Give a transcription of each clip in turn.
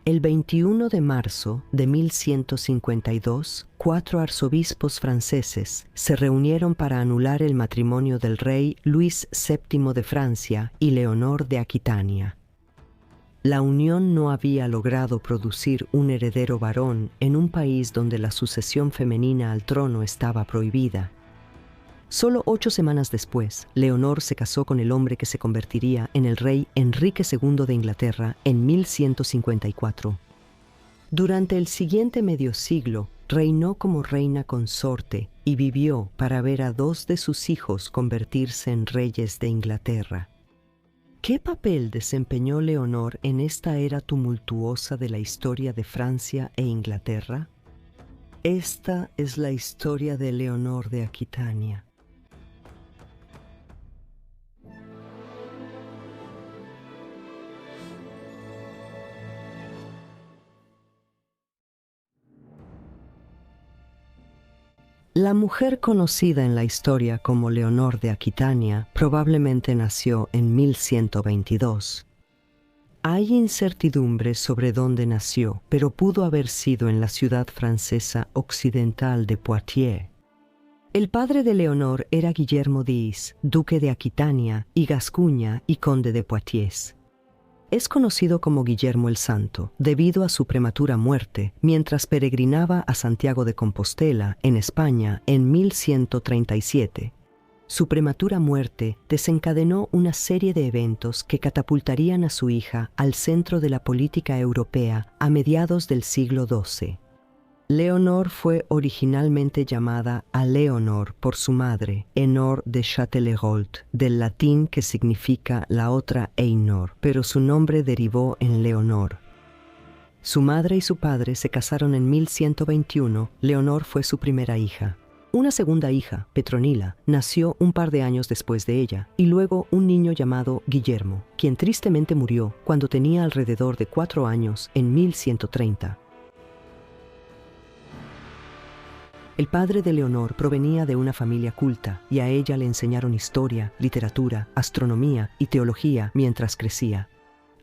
El 21 de marzo de 1152, 4 arzobispos franceses se reunieron para anular el matrimonio del rey Luis VII de Francia y Leonor de Aquitania. La unión no había logrado producir un heredero varón en un país donde la sucesión femenina al trono estaba prohibida. Solo 8 semanas después, Leonor se casó con el hombre que se convertiría en el rey Enrique II de Inglaterra en 1154. Durante el siguiente medio siglo, reinó como reina consorte y vivió para ver a 2 de sus hijos convertirse en reyes de Inglaterra. ¿Qué papel desempeñó Leonor en esta era tumultuosa de la historia de Francia e Inglaterra? Esta es la historia de Leonor de Aquitania. La mujer conocida en la historia como Leonor de Aquitania probablemente nació en 1122. Hay incertidumbre sobre dónde nació, pero pudo haber sido en la ciudad francesa occidental de Poitiers. El padre de Leonor era Guillermo X, duque de Aquitania y Gascuña y conde de Poitiers. Es conocido como Guillermo el Santo debido a su prematura muerte mientras peregrinaba a Santiago de Compostela, en España, en 1137. Su prematura muerte desencadenó una serie de eventos que catapultarían a su hija al centro de la política europea a mediados del siglo XII. Leonor fue originalmente llamada Aleonor por su madre, Enor de Châtellerault, del latín que significa la otra Einor, pero su nombre derivó en Leonor. Su madre y su padre se casaron en 1121, Leonor fue su primera hija. Una segunda hija, Petronila, nació un par de años después de ella, y luego un niño llamado Guillermo, quien tristemente murió cuando tenía alrededor de 4 años en 1130. El padre de Leonor provenía de una familia culta y a ella le enseñaron historia, literatura, astronomía y teología mientras crecía,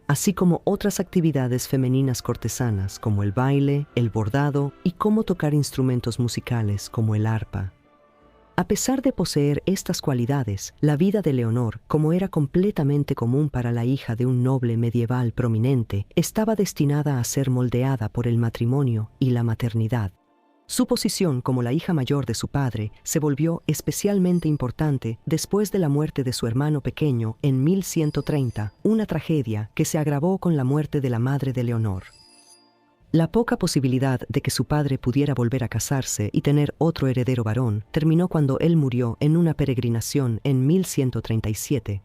así como otras actividades femeninas cortesanas como el baile, el bordado y cómo tocar instrumentos musicales como el arpa. A pesar de poseer estas cualidades, la vida de Leonor, como era completamente común para la hija de un noble medieval prominente, estaba destinada a ser moldeada por el matrimonio y la maternidad. Su posición como la hija mayor de su padre se volvió especialmente importante después de la muerte de su hermano pequeño en 1130, una tragedia que se agravó con la muerte de la madre de Leonor. La poca posibilidad de que su padre pudiera volver a casarse y tener otro heredero varón terminó cuando él murió en una peregrinación en 1137.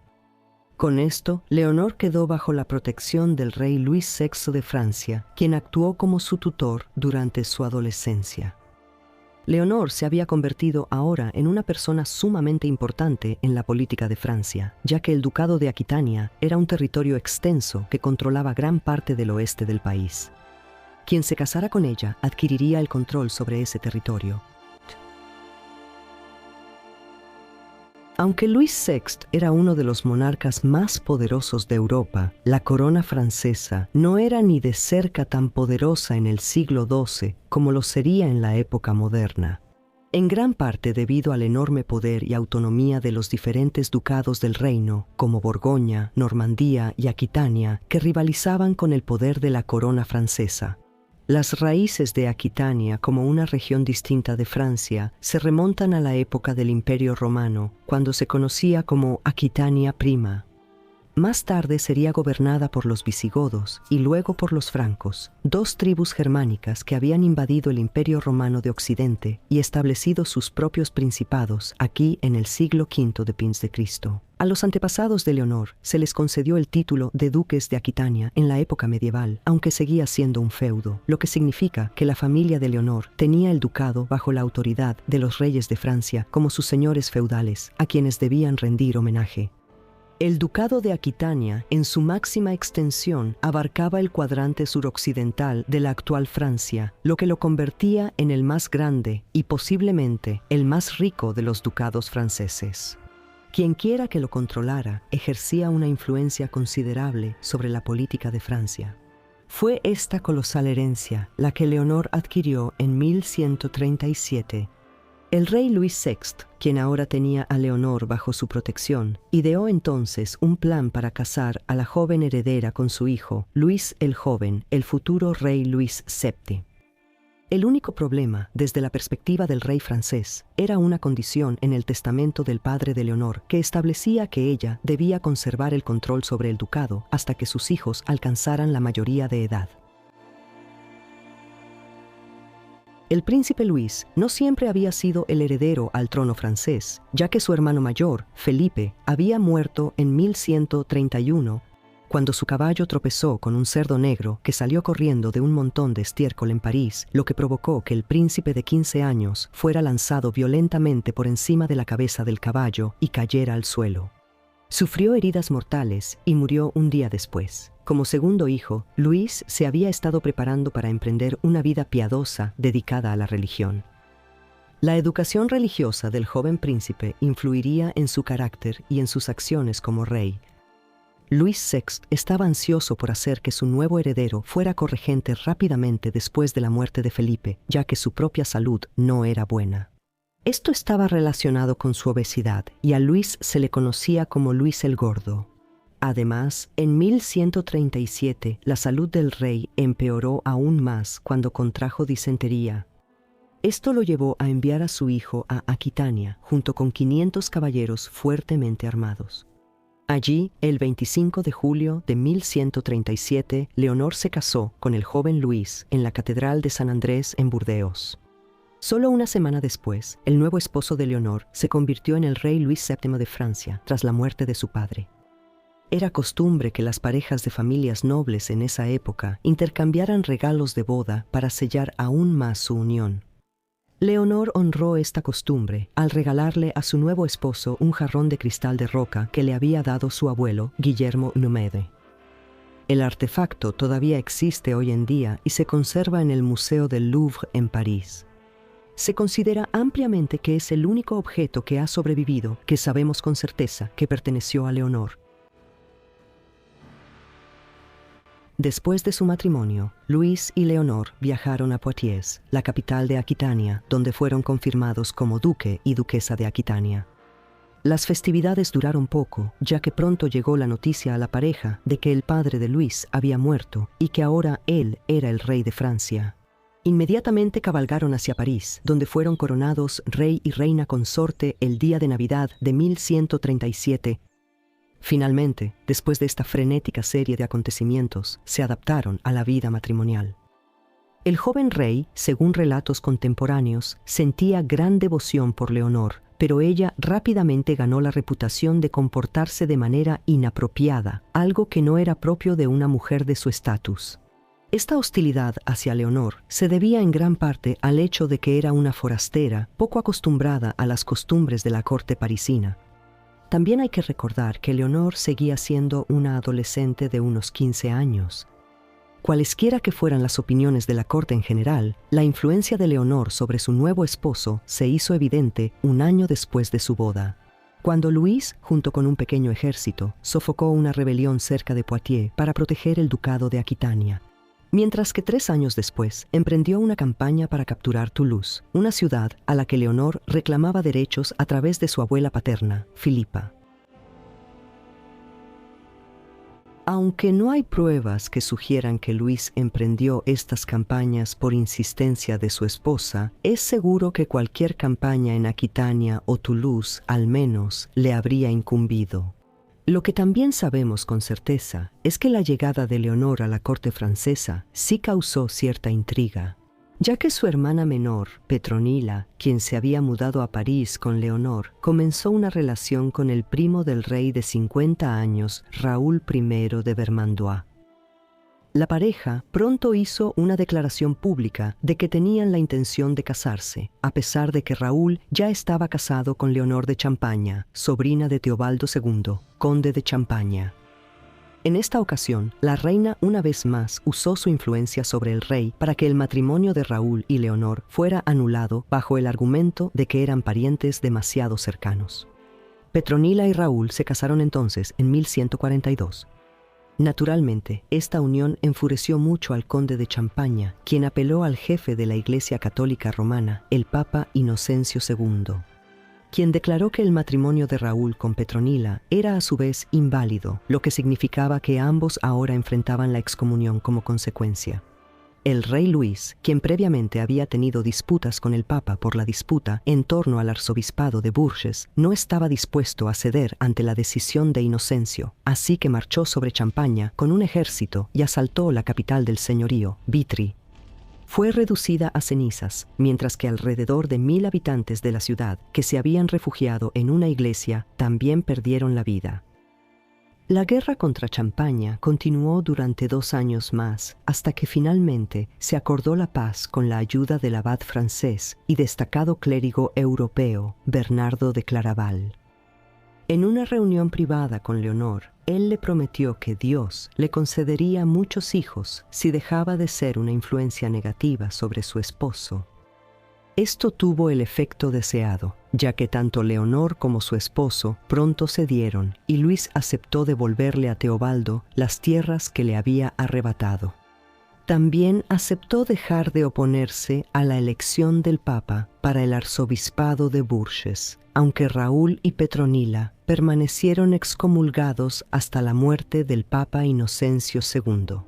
Con esto, Leonor quedó bajo la protección del rey Luis VI de Francia, quien actuó como su tutor durante su adolescencia. Leonor se había convertido ahora en una persona sumamente importante en la política de Francia, ya que el ducado de Aquitania era un territorio extenso que controlaba gran parte del oeste del país. Quien se casara con ella adquiriría el control sobre ese territorio. Aunque Luis VI era uno de los monarcas más poderosos de Europa, la corona francesa no era ni de cerca tan poderosa en el siglo XII como lo sería en la época moderna. En gran parte debido al enorme poder y autonomía de los diferentes ducados del reino, como Borgoña, Normandía y Aquitania, que rivalizaban con el poder de la corona francesa. Las raíces de Aquitania como una región distinta de Francia se remontan a la época del Imperio Romano, cuando se conocía como Aquitania Prima. Más tarde sería gobernada por los visigodos y luego por los francos, 2 tribus germánicas que habían invadido el Imperio Romano de Occidente y establecido sus propios principados aquí en el siglo V d.C. A los antepasados de Leonor se les concedió el título de duques de Aquitania en la época medieval, aunque seguía siendo un feudo, lo que significa que la familia de Leonor tenía el ducado bajo la autoridad de los reyes de Francia como sus señores feudales, a quienes debían rendir homenaje. El ducado de Aquitania, en su máxima extensión, abarcaba el cuadrante suroccidental de la actual Francia, lo que lo convertía en el más grande y posiblemente el más rico de los ducados franceses. Quienquiera que lo controlara ejercía una influencia considerable sobre la política de Francia. Fue esta colosal herencia la que Leonor adquirió en 1137. El rey Luis VI, quien ahora tenía a Leonor bajo su protección, ideó entonces un plan para casar a la joven heredera con su hijo, Luis el Joven, el futuro rey Luis VII. El único problema, desde la perspectiva del rey francés, era una condición en el testamento del padre de Leonor que establecía que ella debía conservar el control sobre el ducado hasta que sus hijos alcanzaran la mayoría de edad. El príncipe Luis no siempre había sido el heredero al trono francés, ya que su hermano mayor, Felipe, había muerto en 1131, cuando su caballo tropezó con un cerdo negro que salió corriendo de un montón de estiércol en París, lo que provocó que el príncipe de 15 años fuera lanzado violentamente por encima de la cabeza del caballo y cayera al suelo. Sufrió heridas mortales y murió un día después. Como segundo hijo, Luis se había estado preparando para emprender una vida piadosa dedicada a la religión. La educación religiosa del joven príncipe influiría en su carácter y en sus acciones como rey. Luis VI estaba ansioso por hacer que su nuevo heredero fuera corregente rápidamente después de la muerte de Felipe, ya que su propia salud no era buena. Esto estaba relacionado con su obesidad, y a Luis se le conocía como Luis el Gordo. Además, en 1137, la salud del rey empeoró aún más cuando contrajo disentería. Esto lo llevó a enviar a su hijo a Aquitania, junto con 500 caballeros fuertemente armados. Allí, el 25 de julio de 1137, Leonor se casó con el joven Luis en la Catedral de San Andrés en Burdeos. Solo una semana después, el nuevo esposo de Leonor se convirtió en el rey Luis VII de Francia, tras la muerte de su padre. Era costumbre que las parejas de familias nobles en esa época intercambiaran regalos de boda para sellar aún más su unión. Leonor honró esta costumbre al regalarle a su nuevo esposo un jarrón de cristal de roca que le había dado su abuelo, Guillermo Numede. El artefacto todavía existe hoy en día y se conserva en el Museo del Louvre en París. Se considera ampliamente que es el único objeto que ha sobrevivido que sabemos con certeza que perteneció a Leonor. Después de su matrimonio, Luis y Leonor viajaron a Poitiers, la capital de Aquitania, donde fueron confirmados como duque y duquesa de Aquitania. Las festividades duraron poco, ya que pronto llegó la noticia a la pareja de que el padre de Luis había muerto y que ahora él era el rey de Francia. Inmediatamente cabalgaron hacia París, donde fueron coronados rey y reina consorte el día de Navidad de 1137. Finalmente, después de esta frenética serie de acontecimientos, se adaptaron a la vida matrimonial. El joven rey, según relatos contemporáneos, sentía gran devoción por Leonor, pero ella rápidamente ganó la reputación de comportarse de manera inapropiada, algo que no era propio de una mujer de su estatus. Esta hostilidad hacia Leonor se debía en gran parte al hecho de que era una forastera, poco acostumbrada a las costumbres de la corte parisina. También hay que recordar que Leonor seguía siendo una adolescente de unos 15 años. Cualesquiera que fueran las opiniones de la corte en general, la influencia de Leonor sobre su nuevo esposo se hizo evidente un año después de su boda, cuando Luis, junto con un pequeño ejército, sofocó una rebelión cerca de Poitiers para proteger el ducado de Aquitania. Mientras que 3 años después emprendió una campaña para capturar Toulouse, una ciudad a la que Leonor reclamaba derechos a través de su abuela paterna, Filipa. Aunque no hay pruebas que sugieran que Luis emprendió estas campañas por insistencia de su esposa, es seguro que cualquier campaña en Aquitania o Toulouse, al menos, le habría incumbido. Lo que también sabemos con certeza es que la llegada de Leonor a la corte francesa sí causó cierta intriga, ya que su hermana menor, Petronila, quien se había mudado a París con Leonor, comenzó una relación con el primo del rey de 50 años, Raúl I de Vermandois. La pareja pronto hizo una declaración pública de que tenían la intención de casarse, a pesar de que Raúl ya estaba casado con Leonor de Champaña, sobrina de Teobaldo II, conde de Champaña. En esta ocasión, la reina una vez más usó su influencia sobre el rey para que el matrimonio de Raúl y Leonor fuera anulado bajo el argumento de que eran parientes demasiado cercanos. Petronila y Raúl se casaron entonces en 1142. Naturalmente, esta unión enfureció mucho al conde de Champaña, quien apeló al jefe de la Iglesia Católica Romana, el Papa Inocencio II, quien declaró que el matrimonio de Raúl con Petronila era a su vez inválido, lo que significaba que ambos ahora enfrentaban la excomunión como consecuencia. El rey Luis, quien previamente había tenido disputas con el Papa por la disputa en torno al arzobispado de Bourges, no estaba dispuesto a ceder ante la decisión de Inocencio, así que marchó sobre Champaña con un ejército y asaltó la capital del señorío, Vitry. Fue reducida a cenizas, mientras que alrededor de 1000 habitantes de la ciudad que se habían refugiado en una iglesia también perdieron la vida. La guerra contra Champaña continuó durante 2 años más, hasta que finalmente se acordó la paz con la ayuda del abad francés y destacado clérigo europeo, Bernardo de Claraval. En una reunión privada con Leonor, él le prometió que Dios le concedería muchos hijos si dejaba de ser una influencia negativa sobre su esposo. Esto tuvo el efecto deseado, ya que tanto Leonor como su esposo pronto cedieron y Luis aceptó devolverle a Teobaldo las tierras que le había arrebatado. También aceptó dejar de oponerse a la elección del Papa para el arzobispado de Bourges, aunque Raúl y Petronila permanecieron excomulgados hasta la muerte del Papa Inocencio II.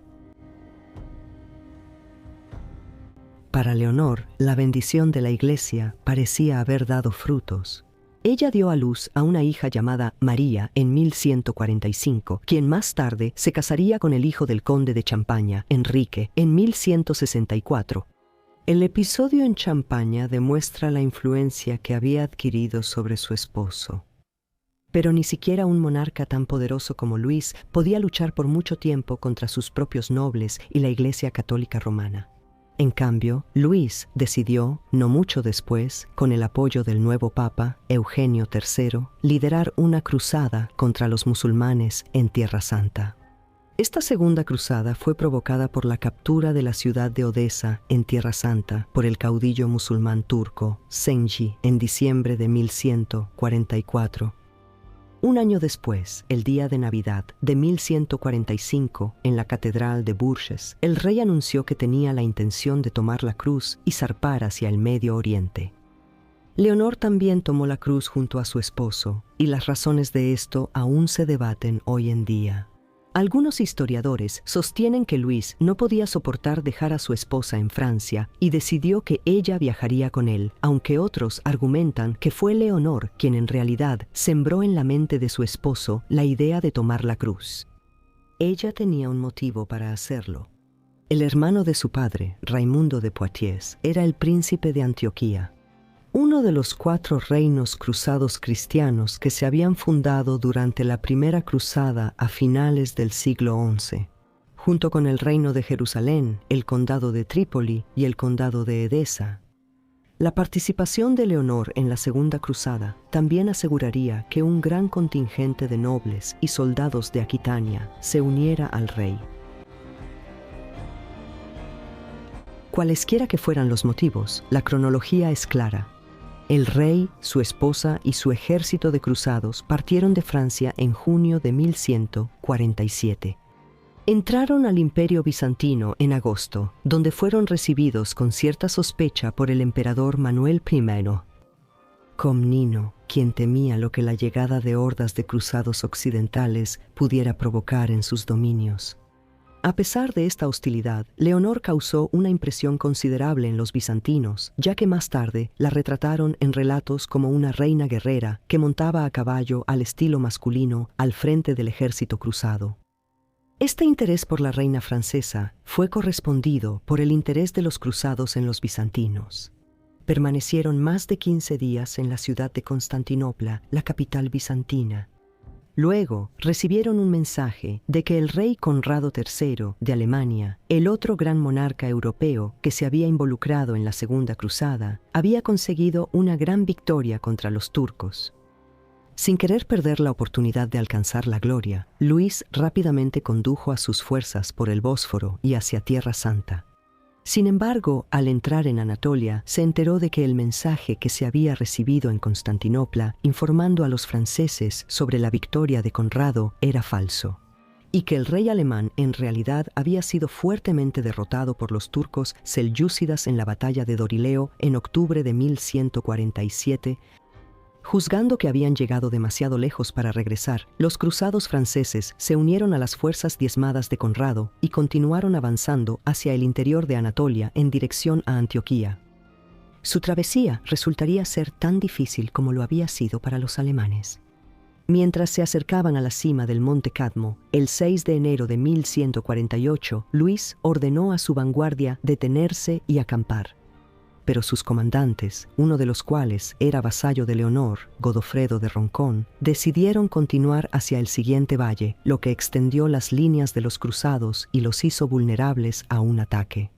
Para Leonor, la bendición de la Iglesia parecía haber dado frutos. Ella dio a luz a una hija llamada María en 1145, quien más tarde se casaría con el hijo del conde de Champaña, Enrique, en 1164. El episodio en Champaña demuestra la influencia que había adquirido sobre su esposo. Pero ni siquiera un monarca tan poderoso como Luis podía luchar por mucho tiempo contra sus propios nobles y la Iglesia Católica Romana. En cambio, Luis decidió, no mucho después, con el apoyo del nuevo Papa, Eugenio III, liderar una cruzada contra los musulmanes en Tierra Santa. Esta segunda cruzada fue provocada por la captura de la ciudad de Odesa, en Tierra Santa, por el caudillo musulmán turco, Zengi, en diciembre de 1144. Un año después, el día de Navidad de 1145, en la Catedral de Bourges, el rey anunció que tenía la intención de tomar la cruz y zarpar hacia el Medio Oriente. Leonor también tomó la cruz junto a su esposo, y las razones de esto aún se debaten hoy en día. Algunos historiadores sostienen que Luis no podía soportar dejar a su esposa en Francia y decidió que ella viajaría con él, aunque otros argumentan que fue Leonor quien en realidad sembró en la mente de su esposo la idea de tomar la cruz. Ella tenía un motivo para hacerlo. El hermano de su padre, Raimundo de Poitiers, era el príncipe de Antioquía, uno de los 4 reinos cruzados cristianos que se habían fundado durante la primera cruzada a finales del siglo XI, junto con el reino de Jerusalén, el condado de Trípoli y el condado de Edesa. La participación de Leonor en la segunda cruzada también aseguraría que un gran contingente de nobles y soldados de Aquitania se uniera al rey. Cualesquiera que fueran los motivos, la cronología es clara. El rey, su esposa y su ejército de cruzados partieron de Francia en junio de 1147. Entraron al Imperio Bizantino en agosto, donde fueron recibidos con cierta sospecha por el emperador Manuel I Comnino, quien temía lo que la llegada de hordas de cruzados occidentales pudiera provocar en sus dominios. A pesar de esta hostilidad, Leonor causó una impresión considerable en los bizantinos, ya que más tarde la retrataron en relatos como una reina guerrera que montaba a caballo al estilo masculino al frente del ejército cruzado. Este interés por la reina francesa fue correspondido por el interés de los cruzados en los bizantinos. Permanecieron más de 15 días en la ciudad de Constantinopla, la capital bizantina. Luego recibieron un mensaje de que el rey Conrado III de Alemania, el otro gran monarca europeo que se había involucrado en la Segunda Cruzada, había conseguido una gran victoria contra los turcos. Sin querer perder la oportunidad de alcanzar la gloria, Luis rápidamente condujo a sus fuerzas por el Bósforo y hacia Tierra Santa. Sin embargo, al entrar en Anatolia, se enteró de que el mensaje que se había recibido en Constantinopla, informando a los franceses sobre la victoria de Conrado, era falso. y que el rey alemán en realidad había sido fuertemente derrotado por los turcos selyúcidas en la batalla de Dorileo en octubre de 1147, juzgando que habían llegado demasiado lejos para regresar, los cruzados franceses se unieron a las fuerzas diezmadas de Conrado y continuaron avanzando hacia el interior de Anatolia en dirección a Antioquía. Su travesía resultaría ser tan difícil como lo había sido para los alemanes. Mientras se acercaban a la cima del monte Cadmo, el 6 de enero de 1148, Luis ordenó a su vanguardia detenerse y acampar. Pero sus comandantes, uno de los cuales era vasallo de Leonor, Godofredo de Roncón, decidieron continuar hacia el siguiente valle, lo que extendió las líneas de los cruzados y los hizo vulnerables a un ataque.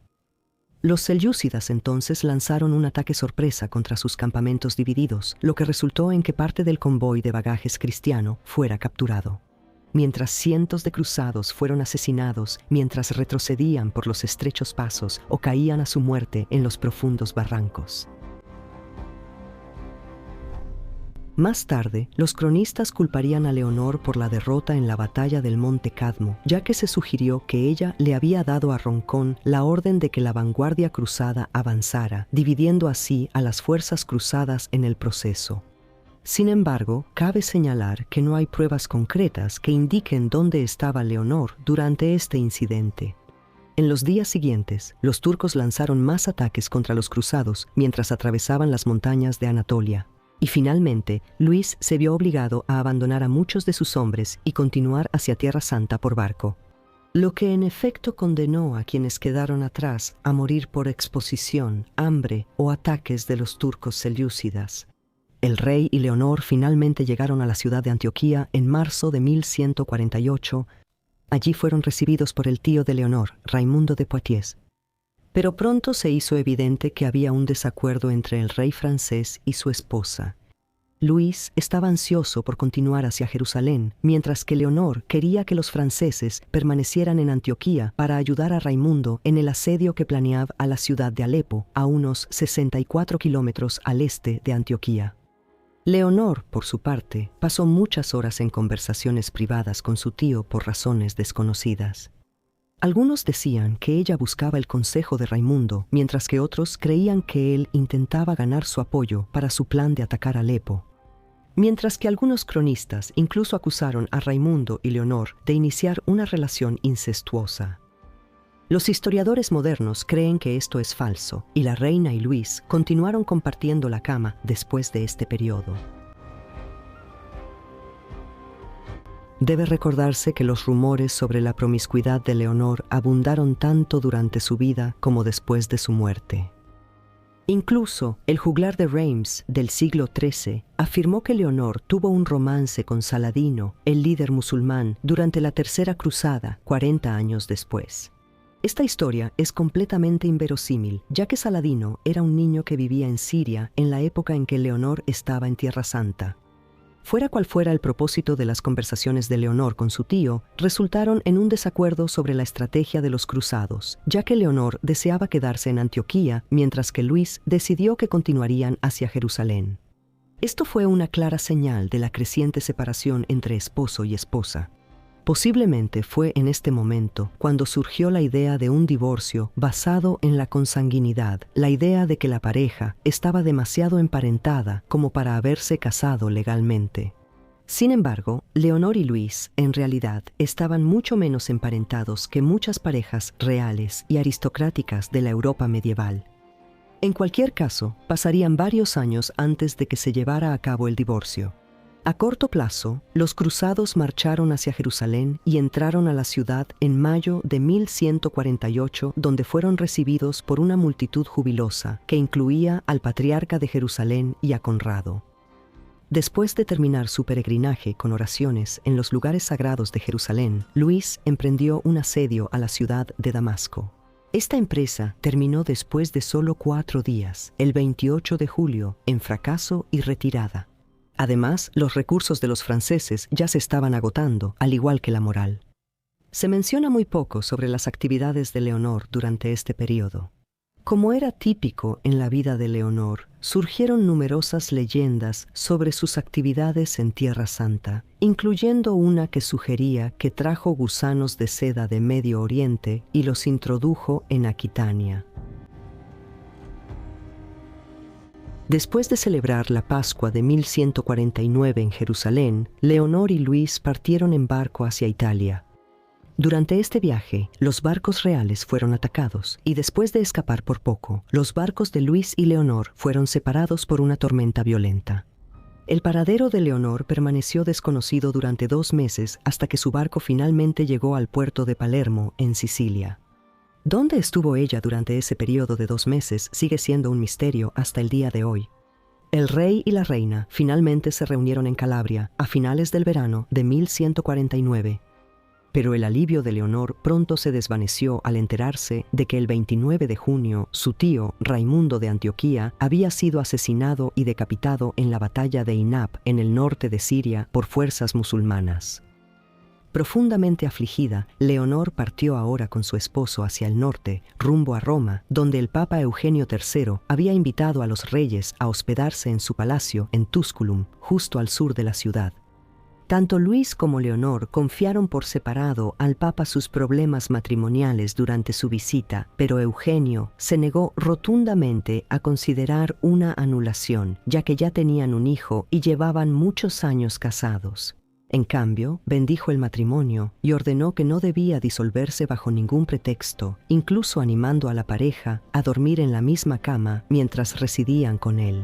Los selyúcidas entonces lanzaron un ataque sorpresa contra sus campamentos divididos, lo que resultó en que parte del convoy de bagajes cristiano fuera capturado. Mientras cientos de cruzados fueron asesinados mientras retrocedían por los estrechos pasos o caían a su muerte en los profundos barrancos. Más tarde, los cronistas culparían a Leonor por la derrota en la batalla del monte Cadmo, ya que se sugirió que ella le había dado a Roncón la orden de que la vanguardia cruzada avanzara, dividiendo así a las fuerzas cruzadas en el proceso. Sin embargo, cabe señalar que no hay pruebas concretas que indiquen dónde estaba Leonor durante este incidente. En los días siguientes, los turcos lanzaron más ataques contra los cruzados mientras atravesaban las montañas de Anatolia. Y finalmente, Luis se vio obligado a abandonar a muchos de sus hombres y continuar hacia Tierra Santa por barco. Lo que en efecto condenó a quienes quedaron atrás a morir por exposición, hambre o ataques de los turcos selyúcidas. El rey y Leonor finalmente llegaron a la ciudad de Antioquía en marzo de 1148. Allí fueron recibidos por el tío de Leonor, Raimundo de Poitiers. Pero pronto se hizo evidente que había un desacuerdo entre el rey francés y su esposa. Luis estaba ansioso por continuar hacia Jerusalén, mientras que Leonor quería que los franceses permanecieran en Antioquía para ayudar a Raimundo en el asedio que planeaba a la ciudad de Alepo, a unos 64 kilómetros al este de Antioquía. Leonor, por su parte, pasó muchas horas en conversaciones privadas con su tío por razones desconocidas. Algunos decían que ella buscaba el consejo de Raimundo, mientras que otros creían que él intentaba ganar su apoyo para su plan de atacar Alepo. Mientras que algunos cronistas incluso acusaron a Raimundo y Leonor de iniciar una relación incestuosa. Los historiadores modernos creen que esto es falso, y la reina y Luis continuaron compartiendo la cama después de este periodo. Debe recordarse que los rumores sobre la promiscuidad de Leonor abundaron tanto durante su vida como después de su muerte. Incluso el juglar de Reims del siglo XIII afirmó que Leonor tuvo un romance con Saladino, el líder musulmán, durante la Tercera Cruzada, 40 años después. Esta historia es completamente inverosímil, ya que Saladino era un niño que vivía en Siria en la época en que Leonor estaba en Tierra Santa. Fuera cual fuera el propósito de las conversaciones de Leonor con su tío, resultaron en un desacuerdo sobre la estrategia de los cruzados, ya que Leonor deseaba quedarse en Antioquía, mientras que Luis decidió que continuarían hacia Jerusalén. Esto fue una clara señal de la creciente separación entre esposo y esposa. Posiblemente fue en este momento cuando surgió la idea de un divorcio basado en la consanguinidad, la idea de que la pareja estaba demasiado emparentada como para haberse casado legalmente. Sin embargo, Leonor y Luis, en realidad, estaban mucho menos emparentados que muchas parejas reales y aristocráticas de la Europa medieval. En cualquier caso, pasarían varios años antes de que se llevara a cabo el divorcio. A corto plazo, los cruzados marcharon hacia Jerusalén y entraron a la ciudad en mayo de 1148, donde fueron recibidos por una multitud jubilosa que incluía al patriarca de Jerusalén y a Conrado. Después de terminar su peregrinaje con oraciones en los lugares sagrados de Jerusalén, Luis emprendió un asedio a la ciudad de Damasco. Esta empresa terminó después de solo 4 días, el 28 de julio, en fracaso y retirada. Además, los recursos de los franceses ya se estaban agotando, al igual que la moral. Se menciona muy poco sobre las actividades de Leonor durante este periodo. Como era típico en la vida de Leonor, surgieron numerosas leyendas sobre sus actividades en Tierra Santa, incluyendo una que sugería que trajo gusanos de seda de Medio Oriente y los introdujo en Aquitania. Después de celebrar la Pascua de 1149 en Jerusalén, Leonor y Luis partieron en barco hacia Italia. Durante este viaje, los barcos reales fueron atacados y después de escapar por poco, los barcos de Luis y Leonor fueron separados por una tormenta violenta. El paradero de Leonor permaneció desconocido durante 2 meses hasta que su barco finalmente llegó al puerto de Palermo, en Sicilia. ¿Dónde estuvo ella durante ese periodo de 2 meses sigue siendo un misterio hasta el día de hoy? El rey y la reina finalmente se reunieron en Calabria a finales del verano de 1149. Pero el alivio de Leonor pronto se desvaneció al enterarse de que el 29 de junio su tío, Raimundo de Antioquía, había sido asesinado y decapitado en la batalla de Inap, en el norte de Siria, por fuerzas musulmanas. Profundamente afligida, Leonor partió ahora con su esposo hacia el norte, rumbo a Roma, donde el Papa Eugenio III había invitado a los reyes a hospedarse en su palacio en Tusculum, justo al sur de la ciudad. Tanto Luis como Leonor confiaron por separado al Papa sus problemas matrimoniales durante su visita, pero Eugenio se negó rotundamente a considerar una anulación, ya que ya tenían un hijo y llevaban muchos años casados. En cambio, bendijo el matrimonio y ordenó que no debía disolverse bajo ningún pretexto, incluso animando a la pareja a dormir en la misma cama mientras residían con él.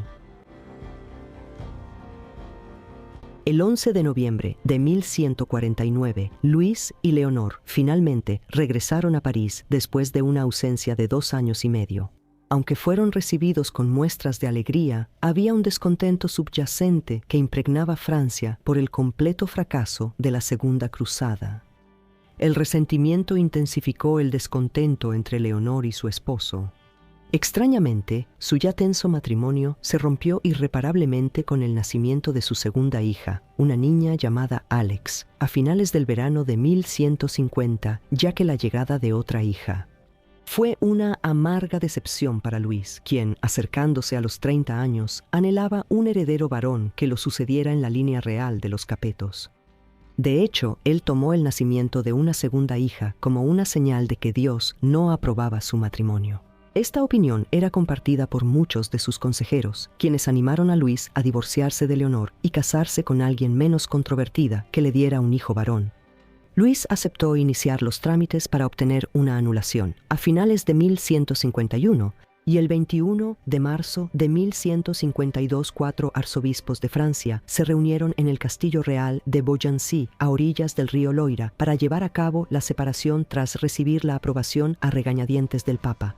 El 11 de noviembre de 1149, Luis y Leonor finalmente regresaron a París después de una ausencia de 2 años y medio. Aunque fueron recibidos con muestras de alegría, había un descontento subyacente que impregnaba Francia por el completo fracaso de la Segunda Cruzada. El resentimiento intensificó el descontento entre Leonor y su esposo. Extrañamente, su ya tenso matrimonio se rompió irreparablemente con el nacimiento de su segunda hija, una niña llamada Alex, a finales del verano de 1150, ya que la llegada de otra hija. Fue una amarga decepción para Luis, quien, acercándose a los 30 años, anhelaba un heredero varón que lo sucediera en la línea real de los Capetos. De hecho, él tomó el nacimiento de una segunda hija como una señal de que Dios no aprobaba su matrimonio. Esta opinión era compartida por muchos de sus consejeros, quienes animaron a Luis a divorciarse de Leonor y casarse con alguien menos controvertida que le diera un hijo varón. Luis aceptó iniciar los trámites para obtener una anulación a finales de 1151 y el 21 de marzo de 1152 4 arzobispos de Francia se reunieron en el Castillo Real de Beaugency, a orillas del río Loira, para llevar a cabo la separación tras recibir la aprobación a regañadientes del Papa.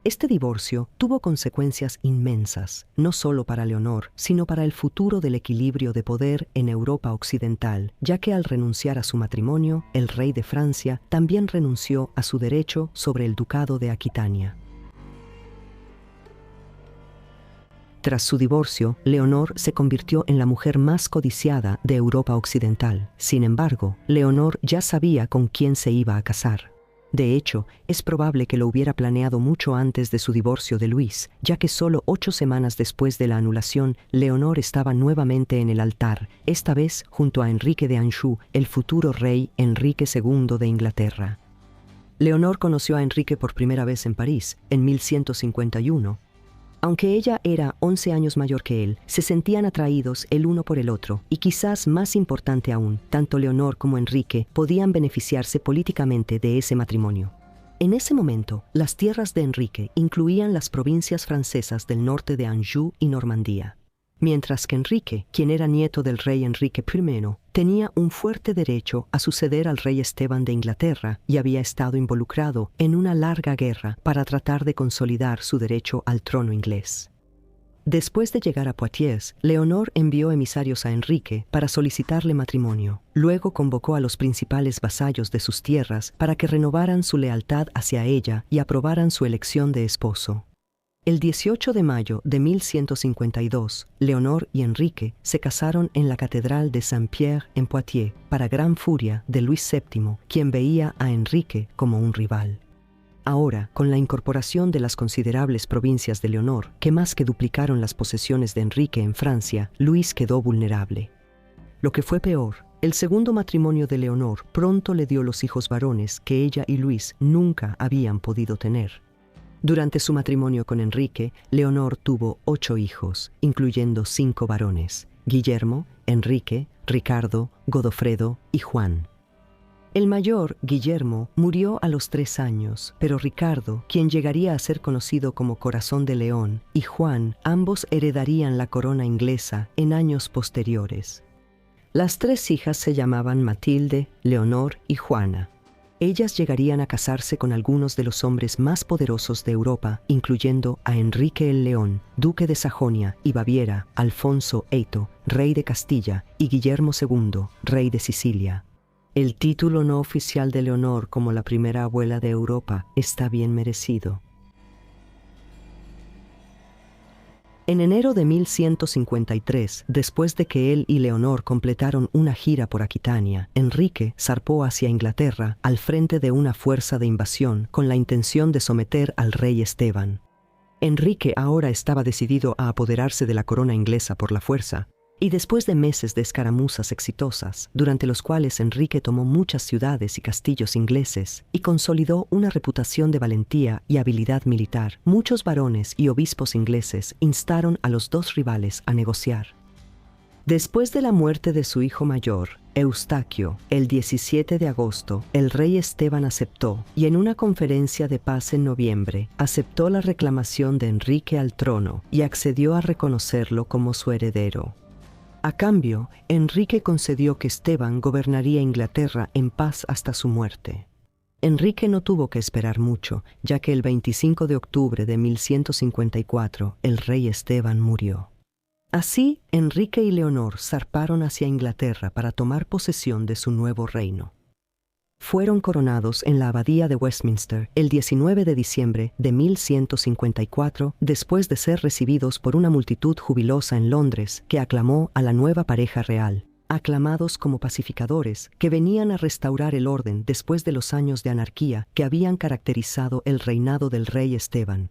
Este divorcio tuvo consecuencias inmensas, no solo para Leonor, sino para el futuro del equilibrio de poder en Europa occidental, ya que al renunciar a su matrimonio, el rey de Francia también renunció a su derecho sobre el ducado de Aquitania. Tras su divorcio, Leonor se convirtió en la mujer más codiciada de Europa occidental. Sin embargo, Leonor ya sabía con quién se iba a casar. De hecho, es probable que lo hubiera planeado mucho antes de su divorcio de Luis, ya que solo 8 semanas después de la anulación, Leonor estaba nuevamente en el altar, esta vez junto a Enrique de Anjou, el futuro rey Enrique II de Inglaterra. Leonor conoció a Enrique por primera vez en París, en 1151. Aunque ella era 11 años mayor que él, se sentían atraídos el uno por el otro, y quizás más importante aún, tanto Leonor como Enrique podían beneficiarse políticamente de ese matrimonio. En ese momento, las tierras de Enrique incluían las provincias francesas del norte de Anjou y Normandía, mientras que Enrique, quien era nieto del rey Enrique I, tenía un fuerte derecho a suceder al rey Esteban de Inglaterra y había estado involucrado en una larga guerra para tratar de consolidar su derecho al trono inglés. Después de llegar a Poitiers, Leonor envió emisarios a Enrique para solicitarle matrimonio. Luego convocó a los principales vasallos de sus tierras para que renovaran su lealtad hacia ella y aprobaran su elección de esposo. El 18 de mayo de 1152, Leonor y Enrique se casaron en la Catedral de Saint-Pierre en Poitiers, para gran furia de Luis VII, quien veía a Enrique como un rival. Ahora, con la incorporación de las considerables provincias de Leonor, que más que duplicaron las posesiones de Enrique en Francia, Luis quedó vulnerable. Lo que fue peor, el segundo matrimonio de Leonor pronto le dio los hijos varones que ella y Luis nunca habían podido tener. Durante su matrimonio con Enrique, Leonor tuvo 8 hijos, incluyendo 5 varones: Guillermo, Enrique, Ricardo, Godofredo y Juan. El mayor, Guillermo, murió a los 3 años, pero Ricardo, quien llegaría a ser conocido como Corazón de León, y Juan, ambos heredarían la corona inglesa en años posteriores. Las 3 hijas se llamaban Matilde, Leonor y Juana. Ellas llegarían a casarse con algunos de los hombres más poderosos de Europa, incluyendo a Enrique el León, duque de Sajonia y Baviera, Alfonso VIII, rey de Castilla, y Guillermo II, rey de Sicilia. El título no oficial de Leonor como la primera abuela de Europa está bien merecido. En enero de 1153, después de que él y Leonor completaron una gira por Aquitania, Enrique zarpó hacia Inglaterra al frente de una fuerza de invasión con la intención de someter al rey Esteban. Enrique ahora estaba decidido a apoderarse de la corona inglesa por la fuerza, y después de meses de escaramuzas exitosas, durante los cuales Enrique tomó muchas ciudades y castillos ingleses y consolidó una reputación de valentía y habilidad militar, muchos varones y obispos ingleses instaron a los 2 rivales a negociar. Después de la muerte de su hijo mayor, Eustaquio, el 17 de agosto, el rey Esteban aceptó, y en una conferencia de paz en noviembre, aceptó la reclamación de Enrique al trono y accedió a reconocerlo como su heredero. A cambio, Enrique concedió que Esteban gobernaría Inglaterra en paz hasta su muerte. Enrique no tuvo que esperar mucho, ya que el 25 de octubre de 1154 el rey Esteban murió. Así, Enrique y Leonor zarparon hacia Inglaterra para tomar posesión de su nuevo reino. Fueron coronados en la abadía de Westminster el 19 de diciembre de 1154, después de ser recibidos por una multitud jubilosa en Londres que aclamó a la nueva pareja real, aclamados como pacificadores que venían a restaurar el orden después de los años de anarquía que habían caracterizado el reinado del rey Esteban.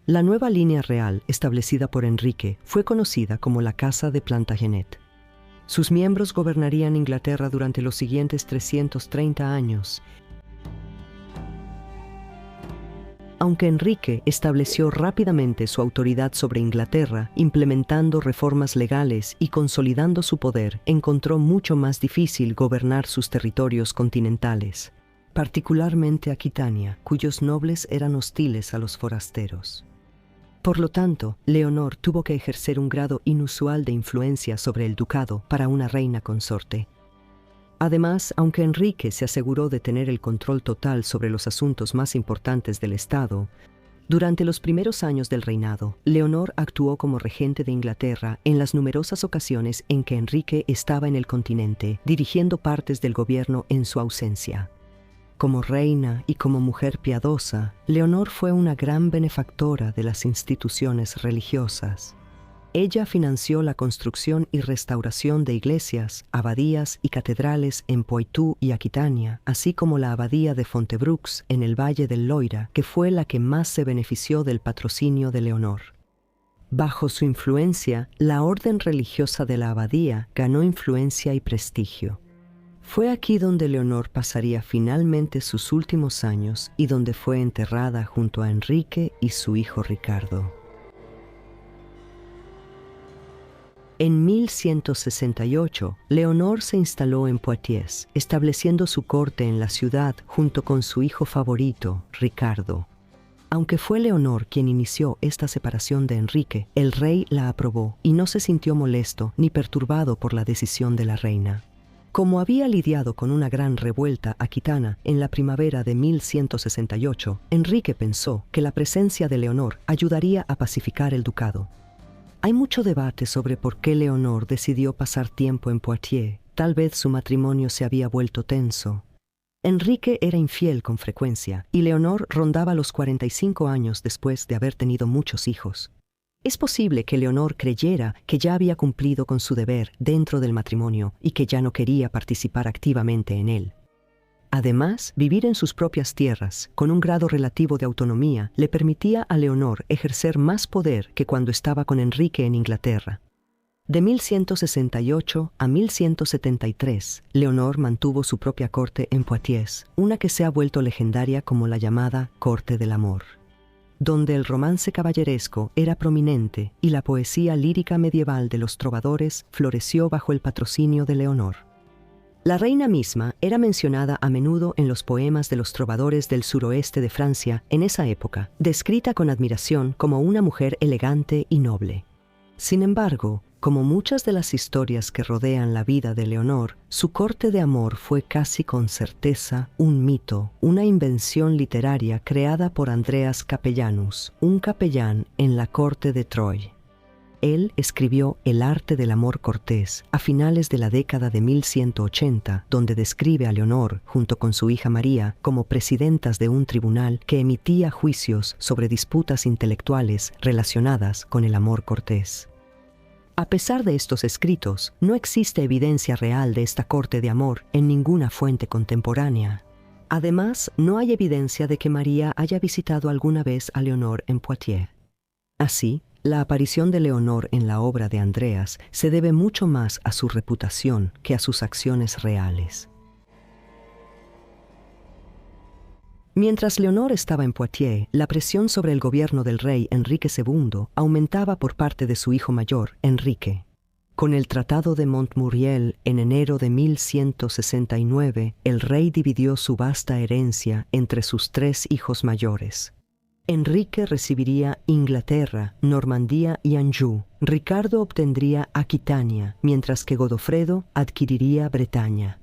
La nueva línea real establecida por Enrique fue conocida como la Casa de Plantagenet. Sus miembros gobernarían Inglaterra durante los siguientes 330 años. Aunque Enrique estableció rápidamente su autoridad sobre Inglaterra, implementando reformas legales y consolidando su poder, encontró mucho más difícil gobernar sus territorios continentales, particularmente Aquitania, cuyos nobles eran hostiles a los forasteros. Por lo tanto, Leonor tuvo que ejercer un grado inusual de influencia sobre el ducado para una reina consorte. Además, aunque Enrique se aseguró de tener el control total sobre los asuntos más importantes del Estado, durante los primeros años del reinado, Leonor actuó como regente de Inglaterra en las numerosas ocasiones en que Enrique estaba en el continente, dirigiendo partes del gobierno en su ausencia. Como reina y como mujer piadosa, Leonor fue una gran benefactora de las instituciones religiosas. Ella financió la construcción y restauración de iglesias, abadías y catedrales en Poitou y Aquitania, así como la abadía de Fontebroux en el Valle del Loira, que fue la que más se benefició del patrocinio de Leonor. Bajo su influencia, la orden religiosa de la abadía ganó influencia y prestigio. Fue aquí donde Leonor pasaría finalmente sus últimos años y donde fue enterrada junto a Enrique y su hijo Ricardo. En 1168, Leonor se instaló en Poitiers, estableciendo su corte en la ciudad junto con su hijo favorito, Ricardo. Aunque fue Leonor quien inició esta separación de Enrique, el rey la aprobó y no se sintió molesto ni perturbado por la decisión de la reina. Como había lidiado con una gran revuelta aquitana en la primavera de 1168, Enrique pensó que la presencia de Leonor ayudaría a pacificar el ducado. Hay mucho debate sobre por qué Leonor decidió pasar tiempo en Poitiers. Tal vez su matrimonio se había vuelto tenso. Enrique era infiel con frecuencia y Leonor rondaba los 45 años después de haber tenido muchos hijos. Es posible que Leonor creyera que ya había cumplido con su deber dentro del matrimonio y que ya no quería participar activamente en él. Además, vivir en sus propias tierras, con un grado relativo de autonomía, le permitía a Leonor ejercer más poder que cuando estaba con Enrique en Inglaterra. De 1168 a 1173, Leonor mantuvo su propia corte en Poitiers, una que se ha vuelto legendaria como la llamada Corte del Amor, donde el romance caballeresco era prominente y la poesía lírica medieval de los trovadores floreció bajo el patrocinio de Leonor. La reina misma era mencionada a menudo en los poemas de los trovadores del suroeste de Francia en esa época, descrita con admiración como una mujer elegante y noble. Sin embargo, como muchas de las historias que rodean la vida de Leonor, su corte de amor fue casi con certeza un mito, una invención literaria creada por Andreas Capellanus, un capellán en la corte de Troyes. Él escribió El arte del amor cortés a finales de la década de 1180, donde describe a Leonor, junto con su hija María, como presidentas de un tribunal que emitía juicios sobre disputas intelectuales relacionadas con el amor cortés. A pesar de estos escritos, no existe evidencia real de esta corte de amor en ninguna fuente contemporánea. Además, no hay evidencia de que María haya visitado alguna vez a Leonor en Poitiers. Así, la aparición de Leonor en la obra de Andreas se debe mucho más a su reputación que a sus acciones reales. Mientras Leonor estaba en Poitiers, la presión sobre el gobierno del rey Enrique II aumentaba por parte de su hijo mayor, Enrique. Con el Tratado de Montmuriel en enero de 1169, el rey dividió su vasta herencia entre sus 3 hijos mayores. Enrique recibiría Inglaterra, Normandía y Anjou. Ricardo obtendría Aquitania, mientras que Godofredo adquiriría Bretaña.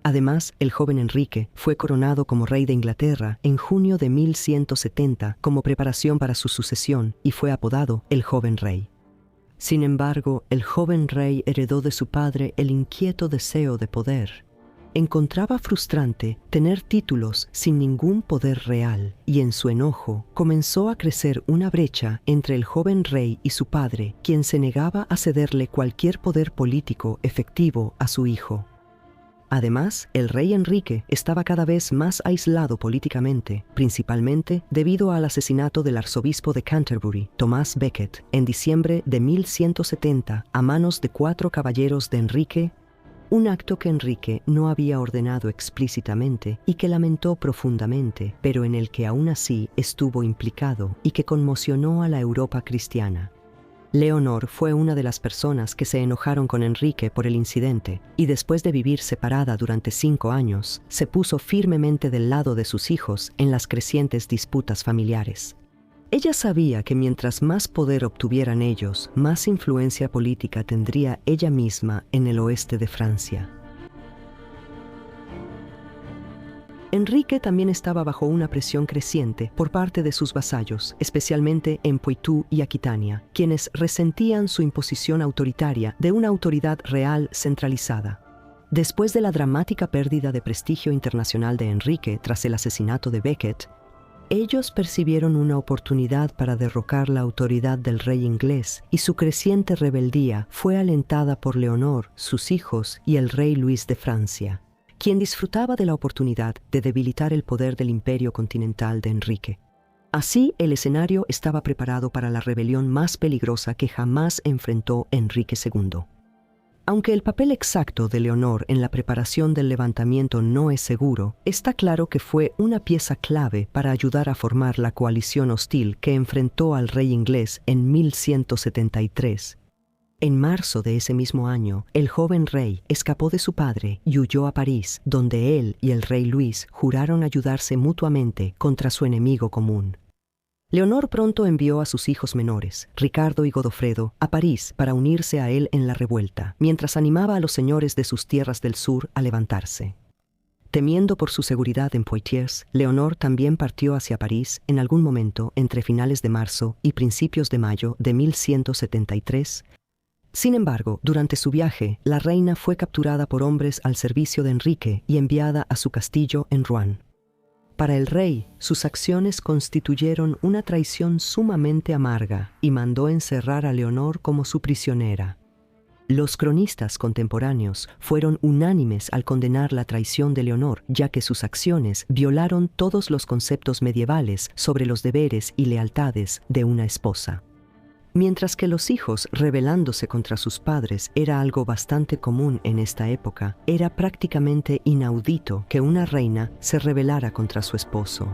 Además, el joven Enrique fue coronado como rey de Inglaterra en junio de 1170 como preparación para su sucesión y fue apodado el joven rey. Sin embargo, el joven rey heredó de su padre el inquieto deseo de poder. Encontraba frustrante tener títulos sin ningún poder real y en su enojo comenzó a crecer una brecha entre el joven rey y su padre, quien se negaba a cederle cualquier poder político efectivo a su hijo. Además, el rey Enrique estaba cada vez más aislado políticamente, principalmente debido al asesinato del arzobispo de Canterbury, Thomas Becket, en diciembre de 1170 a manos de 4 caballeros de Enrique, un acto que Enrique no había ordenado explícitamente y que lamentó profundamente, pero en el que aún así estuvo implicado y que conmocionó a la Europa cristiana. Leonor fue una de las personas que se enojaron con Enrique por el incidente y después de vivir separada durante 5 años, se puso firmemente del lado de sus hijos en las crecientes disputas familiares. Ella sabía que mientras más poder obtuvieran ellos, más influencia política tendría ella misma en el oeste de Francia. Enrique también estaba bajo una presión creciente por parte de sus vasallos, especialmente en Poitou y Aquitania, quienes resentían su imposición autoritaria de una autoridad real centralizada. Después de la dramática pérdida de prestigio internacional de Enrique tras el asesinato de Becket, ellos percibieron una oportunidad para derrocar la autoridad del rey inglés y su creciente rebeldía fue alentada por Leonor, sus hijos y el rey Luis de Francia, quien disfrutaba de la oportunidad de debilitar el poder del imperio continental de Enrique. Así, el escenario estaba preparado para la rebelión más peligrosa que jamás enfrentó Enrique II. Aunque el papel exacto de Leonor en la preparación del levantamiento no es seguro, está claro que fue una pieza clave para ayudar a formar la coalición hostil que enfrentó al rey inglés en 1173. En marzo de ese mismo año, el joven rey escapó de su padre y huyó a París, donde él y el rey Luis juraron ayudarse mutuamente contra su enemigo común. Leonor pronto envió a sus hijos menores, Ricardo y Godofredo, a París para unirse a él en la revuelta, mientras animaba a los señores de sus tierras del sur a levantarse. Temiendo por su seguridad en Poitiers, Leonor también partió hacia París en algún momento entre finales de marzo y principios de mayo de 1173. Sin embargo, durante su viaje, la reina fue capturada por hombres al servicio de Enrique y enviada a su castillo en Rouen. Para el rey, sus acciones constituyeron una traición sumamente amarga y mandó encerrar a Leonor como su prisionera. Los cronistas contemporáneos fueron unánimes al condenar la traición de Leonor, ya que sus acciones violaron todos los conceptos medievales sobre los deberes y lealtades de una esposa. Mientras que los hijos rebelándose contra sus padres era algo bastante común en esta época, era prácticamente inaudito que una reina se rebelara contra su esposo.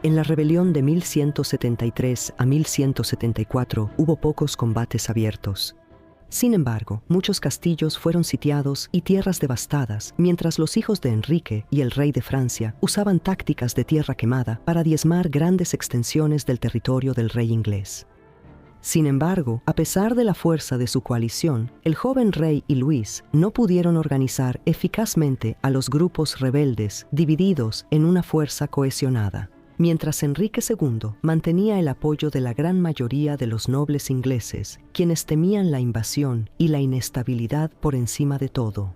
En la rebelión de 1173 a 1174 hubo pocos combates abiertos. Sin embargo, muchos castillos fueron sitiados y tierras devastadas, mientras los hijos de Enrique y el rey de Francia usaban tácticas de tierra quemada para diezmar grandes extensiones del territorio del rey inglés. Sin embargo, a pesar de la fuerza de su coalición, el joven rey y Luis no pudieron organizar eficazmente a los grupos rebeldes divididos en una fuerza cohesionada. Mientras Enrique II mantenía el apoyo de la gran mayoría de los nobles ingleses, quienes temían la invasión y la inestabilidad por encima de todo.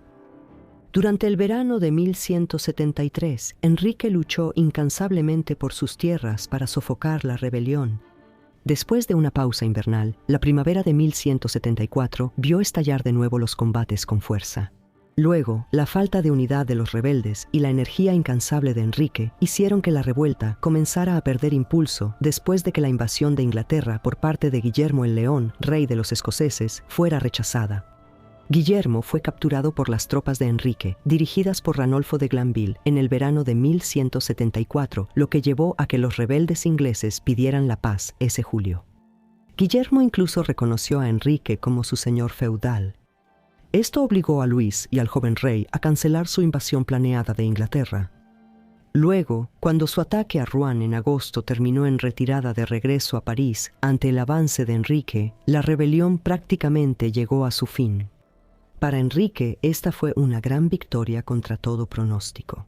Durante el verano de 1173, Enrique luchó incansablemente por sus tierras para sofocar la rebelión. Después de una pausa invernal, la primavera de 1174 vio estallar de nuevo los combates con fuerza. Luego, la falta de unidad de los rebeldes y la energía incansable de Enrique hicieron que la revuelta comenzara a perder impulso después de que la invasión de Inglaterra por parte de Guillermo el León, rey de los escoceses, fuera rechazada. Guillermo fue capturado por las tropas de Enrique, dirigidas por Ranulfo de Glanville, en el verano de 1174, lo que llevó a que los rebeldes ingleses pidieran la paz ese julio. Guillermo incluso reconoció a Enrique como su señor feudal. Esto obligó a Luis y al joven rey a cancelar su invasión planeada de Inglaterra. Luego, cuando su ataque a Rouen en agosto terminó en retirada de regreso a París ante el avance de Enrique, la rebelión prácticamente llegó a su fin. Para Enrique, esta fue una gran victoria contra todo pronóstico.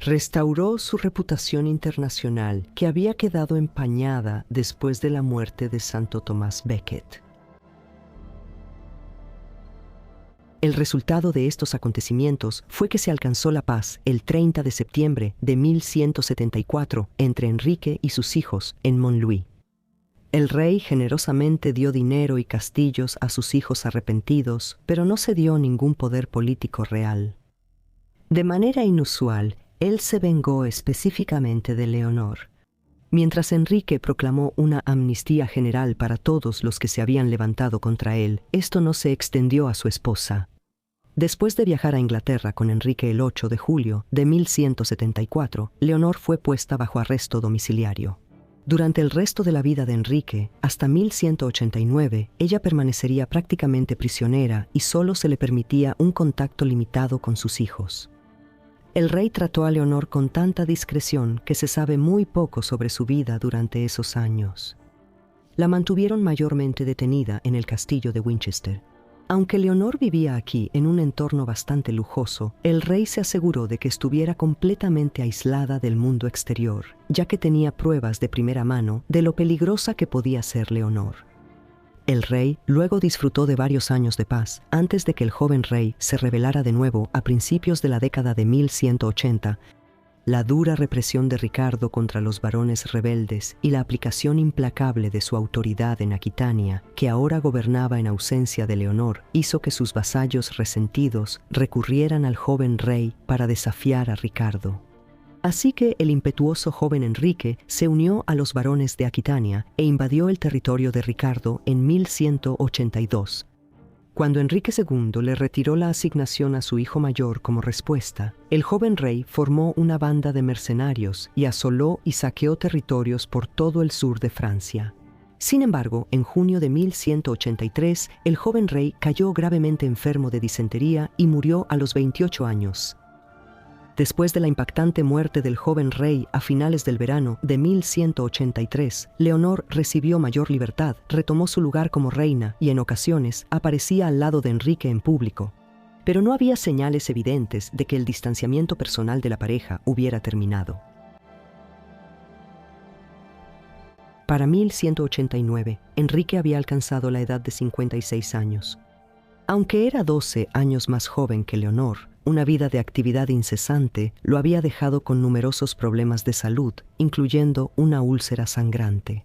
Restauró su reputación internacional, que había quedado empañada después de la muerte de Santo Tomás Becket. El resultado de estos acontecimientos fue que se alcanzó la paz el 30 de septiembre de 1174 entre Enrique y sus hijos en Montlouis. El rey generosamente dio dinero y castillos a sus hijos arrepentidos, pero no se dio ningún poder político real. De manera inusual, él se vengó específicamente de Leonor. Mientras Enrique proclamó una amnistía general para todos los que se habían levantado contra él, esto no se extendió a su esposa. Después de viajar a Inglaterra con Enrique el 8 de julio de 1174, Leonor fue puesta bajo arresto domiciliario. Durante el resto de la vida de Enrique, hasta 1189, ella permanecería prácticamente prisionera y solo se le permitía un contacto limitado con sus hijos. El rey trató a Leonor con tanta discreción que se sabe muy poco sobre su vida durante esos años. La mantuvieron mayormente detenida en el castillo de Winchester. Aunque Leonor vivía aquí en un entorno bastante lujoso, el rey se aseguró de que estuviera completamente aislada del mundo exterior, ya que tenía pruebas de primera mano de lo peligrosa que podía ser Leonor. El rey luego disfrutó de varios años de paz antes de que el joven rey se rebelara de nuevo a principios de la década de 1180. La dura represión de Ricardo contra los varones rebeldes y la aplicación implacable de su autoridad en Aquitania, que ahora gobernaba en ausencia de Leonor, hizo que sus vasallos resentidos recurrieran al joven rey para desafiar a Ricardo. Así que el impetuoso joven Enrique se unió a los varones de Aquitania e invadió el territorio de Ricardo en 1182. Cuando Enrique II le retiró la asignación a su hijo mayor como respuesta, el joven rey formó una banda de mercenarios y asoló y saqueó territorios por todo el sur de Francia. Sin embargo, en junio de 1183, el joven rey cayó gravemente enfermo de disentería y murió a los 28 años. Después de la impactante muerte del joven rey a finales del verano de 1183, Leonor recibió mayor libertad, retomó su lugar como reina y en ocasiones aparecía al lado de Enrique en público. Pero no había señales evidentes de que el distanciamiento personal de la pareja hubiera terminado. Para 1189, Enrique había alcanzado la edad de 56 años. Aunque era 12 años más joven que Leonor, una vida de actividad incesante lo había dejado con numerosos problemas de salud, incluyendo una úlcera sangrante.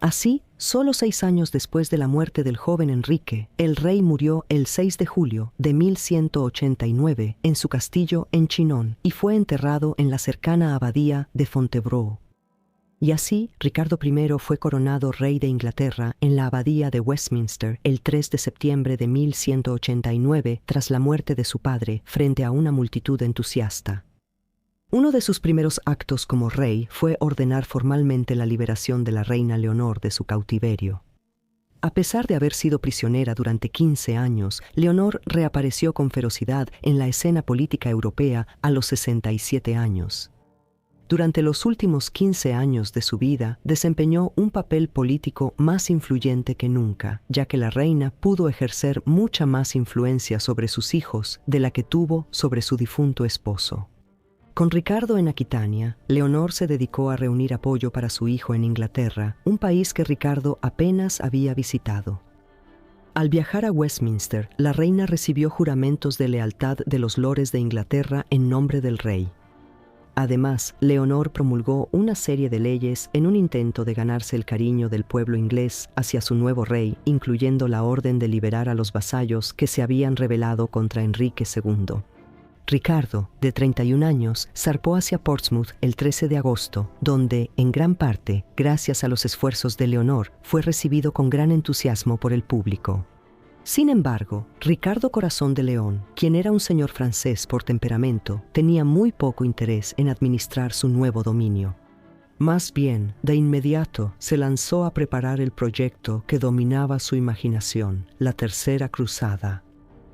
Así, solo 6 años después de la muerte del joven Enrique, el rey murió el 6 de julio de 1189 en su castillo en Chinon y fue enterrado en la cercana abadía de Fontevraud. Y así, Ricardo I fue coronado rey de Inglaterra en la abadía de Westminster el 3 de septiembre de 1189 tras la muerte de su padre frente a una multitud entusiasta. Uno de sus primeros actos como rey fue ordenar formalmente la liberación de la reina Leonor de su cautiverio. A pesar de haber sido prisionera durante 15 años, Leonor reapareció con ferocidad en la escena política europea a los 67 años. Durante los últimos 15 años de su vida, desempeñó un papel político más influyente que nunca, ya que la reina pudo ejercer mucha más influencia sobre sus hijos de la que tuvo sobre su difunto esposo. Con Ricardo en Aquitania, Leonor se dedicó a reunir apoyo para su hijo en Inglaterra, un país que Ricardo apenas había visitado. Al viajar a Westminster, la reina recibió juramentos de lealtad de los lores de Inglaterra en nombre del rey. Además, Leonor promulgó una serie de leyes en un intento de ganarse el cariño del pueblo inglés hacia su nuevo rey, incluyendo la orden de liberar a los vasallos que se habían rebelado contra Enrique II. Ricardo, de 31 años, zarpó hacia Portsmouth el 13 de agosto, donde, en gran parte, gracias a los esfuerzos de Leonor, fue recibido con gran entusiasmo por el público. Sin embargo, Ricardo Corazón de León, quien era un señor francés por temperamento, tenía muy poco interés en administrar su nuevo dominio. Más bien, de inmediato, se lanzó a preparar el proyecto que dominaba su imaginación, la Tercera Cruzada.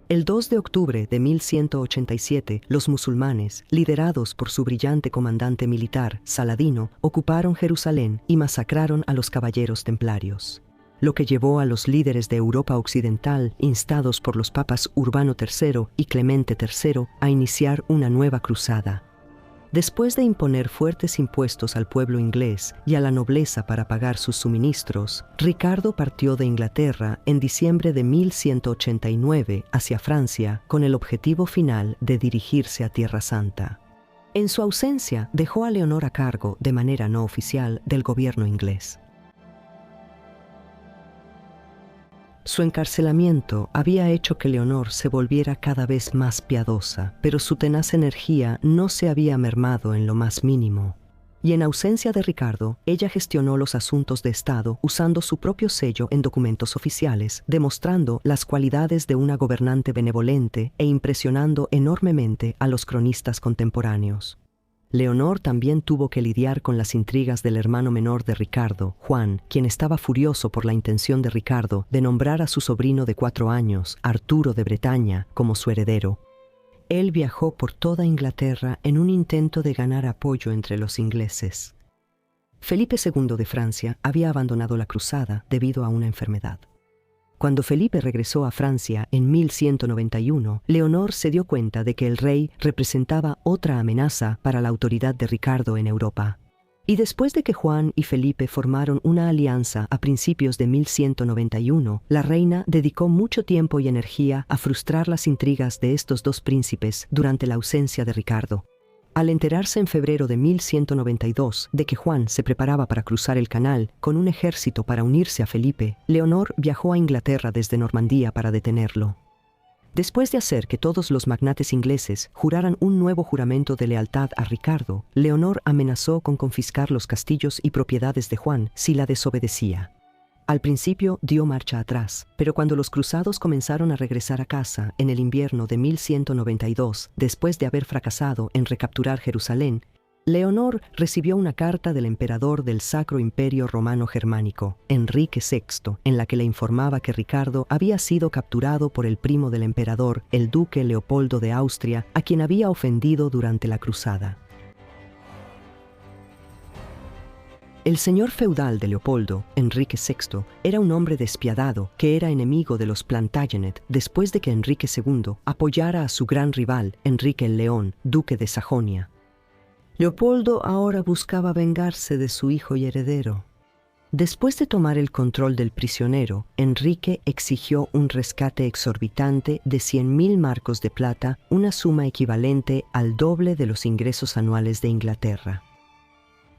El 2 de octubre de 1187, los musulmanes, liderados por su brillante comandante militar, Saladino, ocuparon Jerusalén y masacraron a los caballeros templarios, lo que llevó a los líderes de Europa Occidental, instados por los papas Urbano III y Clemente III, a iniciar una nueva cruzada. Después de imponer fuertes impuestos al pueblo inglés y a la nobleza para pagar sus suministros, Ricardo partió de Inglaterra en diciembre de 1189 hacia Francia con el objetivo final de dirigirse a Tierra Santa. En su ausencia, dejó a Leonor a cargo, de manera no oficial, del gobierno inglés. Su encarcelamiento había hecho que Leonor se volviera cada vez más piadosa, pero su tenaz energía no se había mermado en lo más mínimo. Y en ausencia de Ricardo, ella gestionó los asuntos de Estado usando su propio sello en documentos oficiales, demostrando las cualidades de una gobernante benevolente e impresionando enormemente a los cronistas contemporáneos. Leonor también tuvo que lidiar con las intrigas del hermano menor de Ricardo, Juan, quien estaba furioso por la intención de Ricardo de nombrar a su sobrino de 4 años, Arturo de Bretaña, como su heredero. Él viajó por toda Inglaterra en un intento de ganar apoyo entre los ingleses. Felipe II de Francia había abandonado la cruzada debido a una enfermedad. Cuando Felipe regresó a Francia en 1191, Leonor se dio cuenta de que el rey representaba otra amenaza para la autoridad de Ricardo en Europa. Y después de que Juan y Felipe formaron una alianza a principios de 1191, la reina dedicó mucho tiempo y energía a frustrar las intrigas de estos dos príncipes durante la ausencia de Ricardo. Al enterarse en febrero de 1192 de que Juan se preparaba para cruzar el canal con un ejército para unirse a Felipe, Leonor viajó a Inglaterra desde Normandía para detenerlo. Después de hacer que todos los magnates ingleses juraran un nuevo juramento de lealtad a Ricardo, Leonor amenazó con confiscar los castillos y propiedades de Juan si la desobedecía. Al principio dio marcha atrás, pero cuando los cruzados comenzaron a regresar a casa en el invierno de 1192, después de haber fracasado en recapturar Jerusalén, Leonor recibió una carta del emperador del Sacro Imperio Romano Germánico, Enrique VI, en la que le informaba que Ricardo había sido capturado por el primo del emperador, el duque Leopoldo de Austria, a quien había ofendido durante la cruzada. El señor feudal de Leopoldo, Enrique VI, era un hombre despiadado que era enemigo de los Plantagenet después de que Enrique II apoyara a su gran rival, Enrique el León, duque de Sajonia. Leopoldo ahora buscaba vengarse de su hijo y heredero. Después de tomar el control del prisionero, Enrique exigió un rescate exorbitante de 100.000 marcos de plata, una suma equivalente al doble de los ingresos anuales de Inglaterra.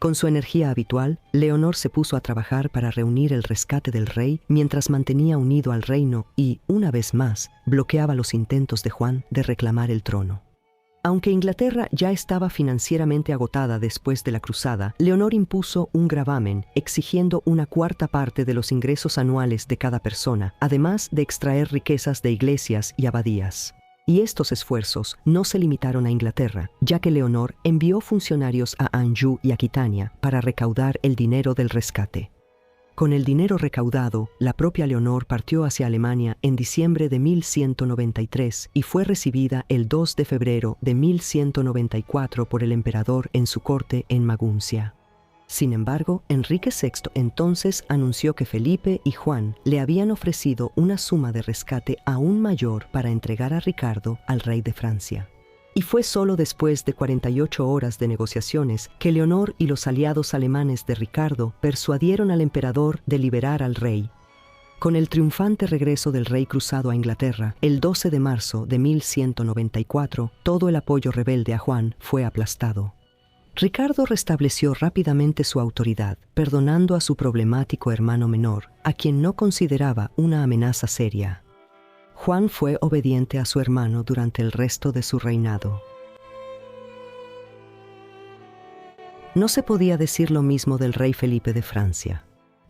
Con su energía habitual, Leonor se puso a trabajar para reunir el rescate del rey mientras mantenía unido al reino y, una vez más, bloqueaba los intentos de Juan de reclamar el trono. Aunque Inglaterra ya estaba financieramente agotada después de la cruzada, Leonor impuso un gravamen exigiendo una cuarta parte de los ingresos anuales de cada persona, además de extraer riquezas de iglesias y abadías. Y estos esfuerzos no se limitaron a Inglaterra, ya que Leonor envió funcionarios a Anjou y Aquitania para recaudar el dinero del rescate. Con el dinero recaudado, la propia Leonor partió hacia Alemania en diciembre de 1193 y fue recibida el 2 de febrero de 1194 por el emperador en su corte en Maguncia. Sin embargo, Enrique VI entonces anunció que Felipe y Juan le habían ofrecido una suma de rescate aún mayor para entregar a Ricardo al rey de Francia. Y fue solo después de 48 horas de negociaciones que Leonor y los aliados alemanes de Ricardo persuadieron al emperador de liberar al rey. Con el triunfante regreso del rey cruzado a Inglaterra, el 12 de marzo de 1194, todo el apoyo rebelde a Juan fue aplastado. Ricardo restableció rápidamente su autoridad, perdonando a su problemático hermano menor, a quien no consideraba una amenaza seria. Juan fue obediente a su hermano durante el resto de su reinado. No se podía decir lo mismo del rey Felipe de Francia.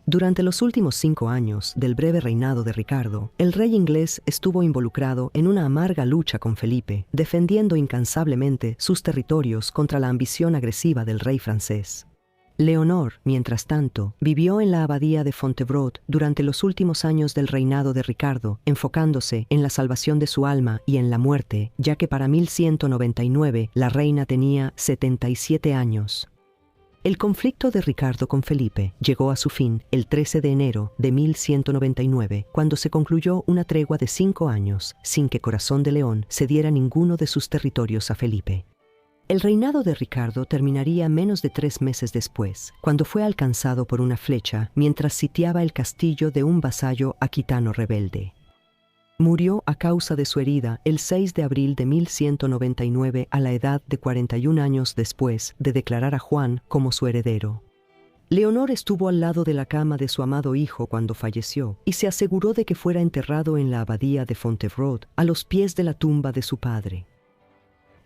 Durante los últimos 5 años del breve reinado de Ricardo, el rey inglés estuvo involucrado en una amarga lucha con Felipe, defendiendo incansablemente sus territorios contra la ambición agresiva del rey francés. Leonor, mientras tanto, vivió en la abadía de Fontevraud durante los últimos años del reinado de Ricardo, enfocándose en la salvación de su alma y en la muerte, ya que para 1199 la reina tenía 77 años. El conflicto de Ricardo con Felipe llegó a su fin el 13 de enero de 1199, cuando se concluyó una tregua de 5 años, sin que Corazón de León cediera ninguno de sus territorios a Felipe. El reinado de Ricardo terminaría menos de 3 meses después, cuando fue alcanzado por una flecha mientras sitiaba el castillo de un vasallo aquitano rebelde. Murió a causa de su herida el 6 de abril de 1199 a la edad de 41 años después de declarar a Juan como su heredero. Leonor estuvo al lado de la cama de su amado hijo cuando falleció y se aseguró de que fuera enterrado en la abadía de Fontevraud, a los pies de la tumba de su padre.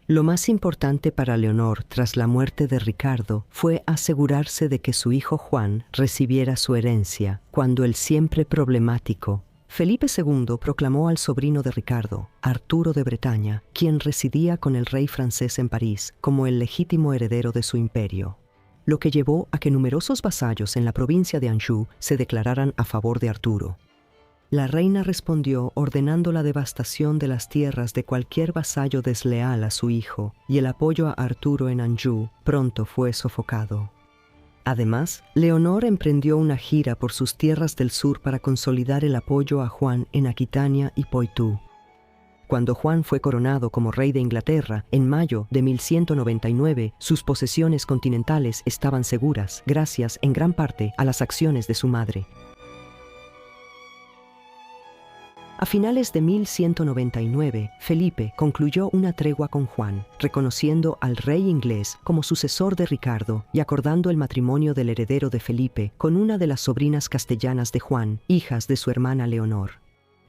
Lo más importante para Leonor tras la muerte de Ricardo fue asegurarse de que su hijo Juan recibiera su herencia, cuando el siempre problemático Felipe II proclamó al sobrino de Ricardo, Arturo de Bretaña, quien residía con el rey francés en París, como el legítimo heredero de su imperio, lo que llevó a que numerosos vasallos en la provincia de Anjou se declararan a favor de Arturo. La reina respondió ordenando la devastación de las tierras de cualquier vasallo desleal a su hijo, y el apoyo a Arturo en Anjou pronto fue sofocado. Además, Leonor emprendió una gira por sus tierras del sur para consolidar el apoyo a Juan en Aquitania y Poitou. Cuando Juan fue coronado como rey de Inglaterra, en mayo de 1199, sus posesiones continentales estaban seguras, gracias en gran parte a las acciones de su madre. A finales de 1199, Felipe concluyó una tregua con Juan, reconociendo al rey inglés como sucesor de Ricardo y acordando el matrimonio del heredero de Felipe con una de las sobrinas castellanas de Juan, hijas de su hermana Leonor.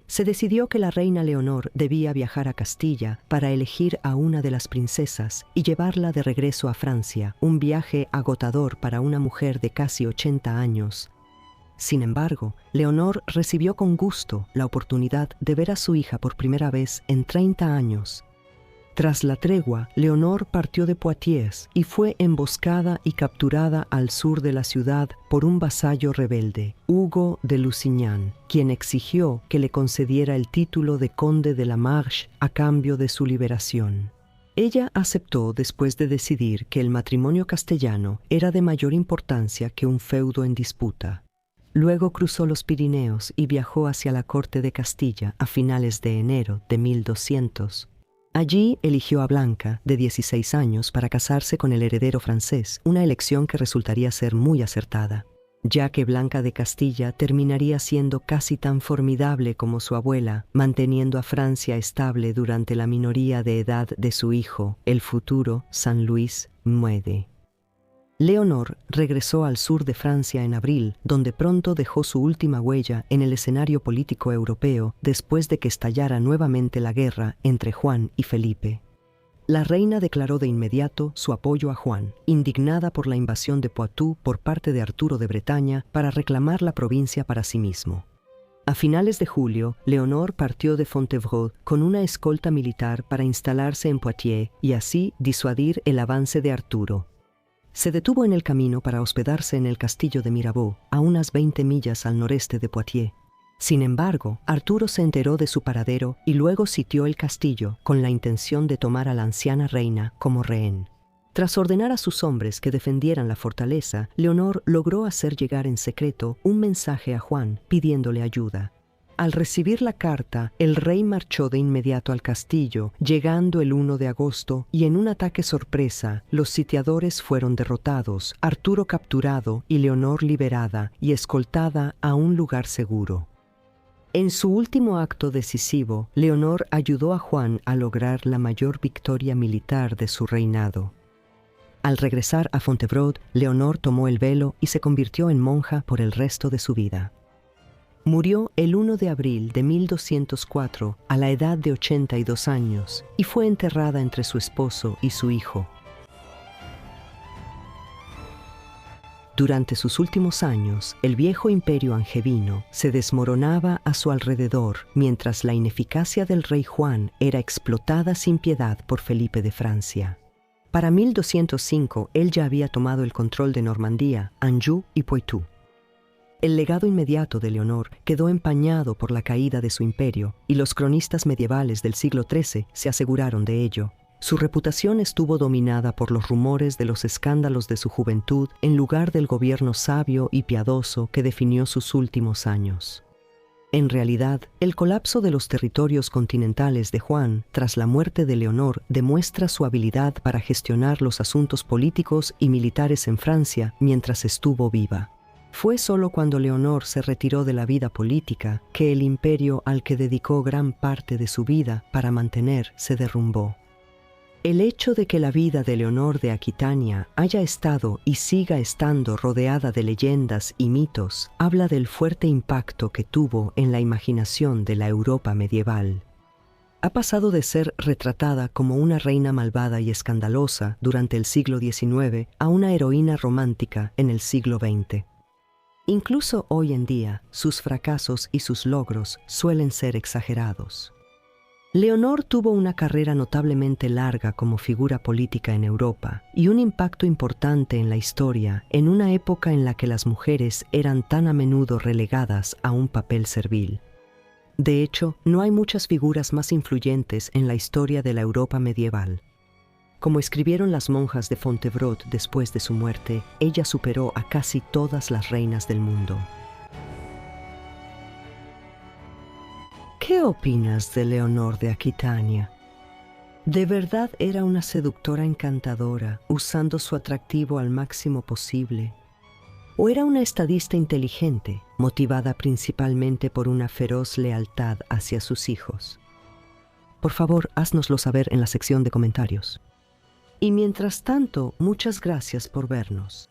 Se decidió que la reina Leonor debía viajar a Castilla para elegir a una de las princesas y llevarla de regreso a Francia, un viaje agotador para una mujer de casi 80 años. Sin embargo, Leonor recibió con gusto la oportunidad de ver a su hija por primera vez en 30 años. Tras la tregua, Leonor partió de Poitiers y fue emboscada y capturada al sur de la ciudad por un vasallo rebelde, Hugo de Lusignan, quien exigió que le concediera el título de conde de la Marche a cambio de su liberación. Ella aceptó después de decidir que el matrimonio castellano era de mayor importancia que un feudo en disputa. Luego cruzó los Pirineos y viajó hacia la corte de Castilla a finales de enero de 1200. Allí eligió a Blanca, de 16 años, para casarse con el heredero francés, una elección que resultaría ser muy acertada, ya que Blanca de Castilla terminaría siendo casi tan formidable como su abuela, manteniendo a Francia estable durante la minoría de edad de su hijo, el futuro San Luis Muede. Leonor regresó al sur de Francia en abril, donde pronto dejó su última huella en el escenario político europeo después de que estallara nuevamente la guerra entre Juan y Felipe. La reina declaró de inmediato su apoyo a Juan, indignada por la invasión de Poitou por parte de Arturo de Bretaña para reclamar la provincia para sí mismo. A finales de julio, Leonor partió de Fontevraud con una escolta militar para instalarse en Poitiers y así disuadir el avance de Arturo. Se detuvo en el camino para hospedarse en el castillo de Mirabeau, a unas 20 millas al noreste de Poitiers. Sin embargo, Arturo se enteró de su paradero y luego sitió el castillo con la intención de tomar a la anciana reina como rehén. Tras ordenar a sus hombres que defendieran la fortaleza, Leonor logró hacer llegar en secreto un mensaje a Juan pidiéndole ayuda. Al recibir la carta, el rey marchó de inmediato al castillo, llegando el 1 de agosto, y en un ataque sorpresa, los sitiadores fueron derrotados, Arturo capturado y Leonor liberada y escoltada a un lugar seguro. En su último acto decisivo, Leonor ayudó a Juan a lograr la mayor victoria militar de su reinado. Al regresar a Fontevraud, Leonor tomó el velo y se convirtió en monja por el resto de su vida. Murió el 1 de abril de 1204 a la edad de 82 años y fue enterrada entre su esposo y su hijo. Durante sus últimos años, el viejo imperio angevino se desmoronaba a su alrededor, mientras la ineficacia del rey Juan era explotada sin piedad por Felipe de Francia. Para 1205, él ya había tomado el control de Normandía, Anjou y Poitou. El legado inmediato de Leonor quedó empañado por la caída de su imperio, y los cronistas medievales del siglo XIII se aseguraron de ello. Su reputación estuvo dominada por los rumores de los escándalos de su juventud en lugar del gobierno sabio y piadoso que definió sus últimos años. En realidad, el colapso de los territorios continentales de Juan tras la muerte de Leonor demuestra su habilidad para gestionar los asuntos políticos y militares en Francia mientras estuvo viva. Fue solo cuando Leonor se retiró de la vida política que el imperio al que dedicó gran parte de su vida para mantener se derrumbó. El hecho de que la vida de Leonor de Aquitania haya estado y siga estando rodeada de leyendas y mitos habla del fuerte impacto que tuvo en la imaginación de la Europa medieval. Ha pasado de ser retratada como una reina malvada y escandalosa durante el siglo XIX a una heroína romántica en el siglo XX. Incluso hoy en día, sus fracasos y sus logros suelen ser exagerados. Leonor tuvo una carrera notablemente larga como figura política en Europa y un impacto importante en la historia en una época en la que las mujeres eran tan a menudo relegadas a un papel servil. De hecho, no hay muchas figuras más influyentes en la historia de la Europa medieval. Como escribieron las monjas de Fontevraud después de su muerte, ella superó a casi todas las reinas del mundo. ¿Qué opinas de Leonor de Aquitania? ¿De verdad era una seductora encantadora, usando su atractivo al máximo posible? ¿O era una estadista inteligente, motivada principalmente por una feroz lealtad hacia sus hijos? Por favor, háznoslo saber en la sección de comentarios. Y mientras tanto, muchas gracias por vernos.